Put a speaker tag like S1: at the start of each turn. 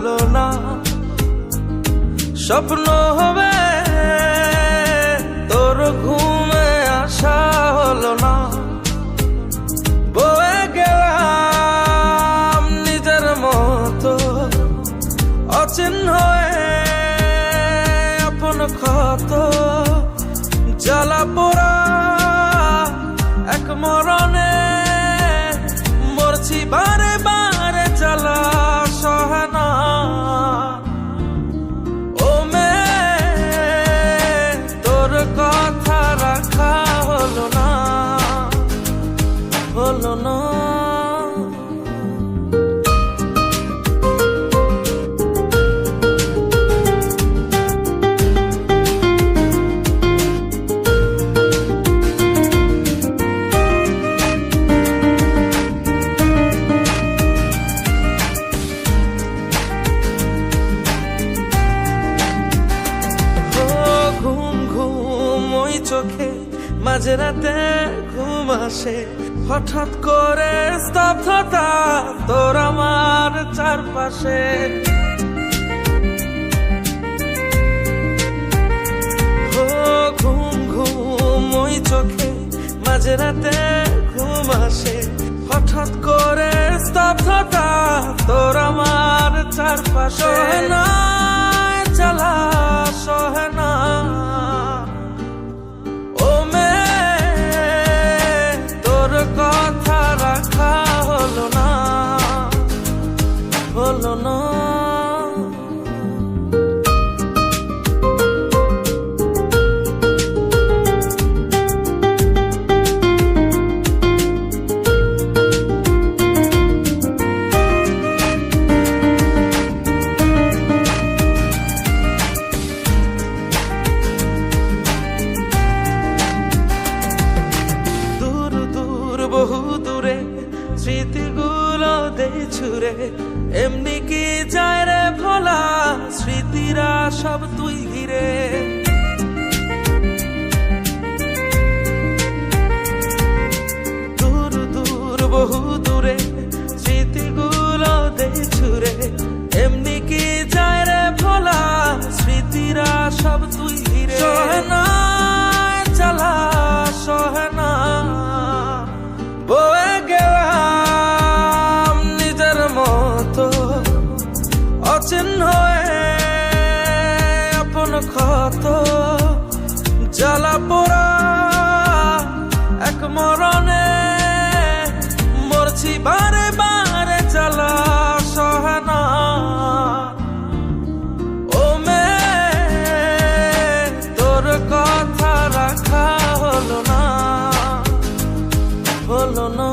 S1: হলো না, স্বপ্ন হবে তোর ঘুমে আসা হলো না। বয়ে গেলাম নিজের মতো অচিহ্ন হয়ে, আপন ক্ষত জ্বালা পোড়া এক মরণে মরছি বারে বারে জ্বালা সহে না। ও মেয়ে তোর কথা রাখা হলো না, হলো না। চোখে মাঝরাতে ঘুম আসে, হঠাৎ করে স্তব্ধতা তোর আমার চারপাশে। ঘুম ঘুম ওই চোখে মাঝরাতে ঘুম আসে, হঠাৎ করে স্তব্ধতা তোর আমার চারপাশে। না জ্বালা সহে না, কথা রাখা হলো না, হলো না। বহু দূরে স্মৃতিগুলো দেই ছুড়ে, এমনি কি যায় রে ভোলা স্মৃতিরা সব তুই ঘিরে। দূর দূর বহু দূরে স্মৃতিগুলো দেই ছুড়ে, এমনি কি যায় রে ভোলা স্মৃতিরা সব তুই ঘিরে। সহে না জ্বালা সহে না, বয়ে গেলাম নিজের মতো অচিহ্ন হয়ে, আপন ক্ষত জ্বালা পোড়া এক মরণে মরছি বারে বারে জ্বালা সহে না। ও মেয়ে তোর কথা রাখা হলো না, হলো না।